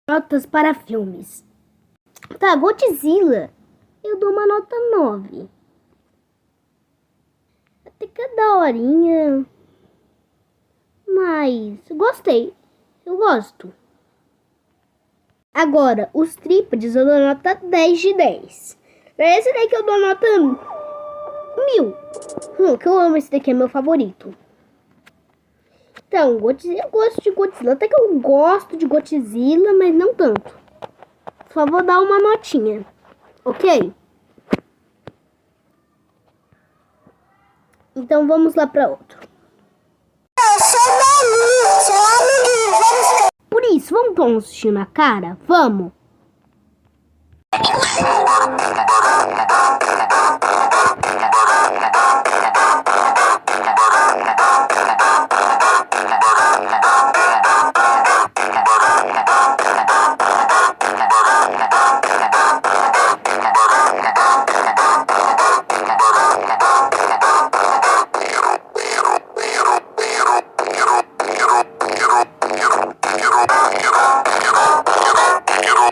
Notas para filmes. Tá, Godzilla. Eu dou uma nota 9. Até que é daorinha. Mas gostei. Eu gosto. Agora, os trípodes eu dou nota 10 de 10. Esse daqui eu dou nota 1000. Que eu amo, esse daqui é meu favorito. Então, Godzilla, eu gosto de Godzilla. Até que eu gosto de Godzilla, mas não tanto. Só vou dar uma notinha. Ok? Então vamos lá para outro. Por isso, vamos dar um sustinho na cara? Vamos!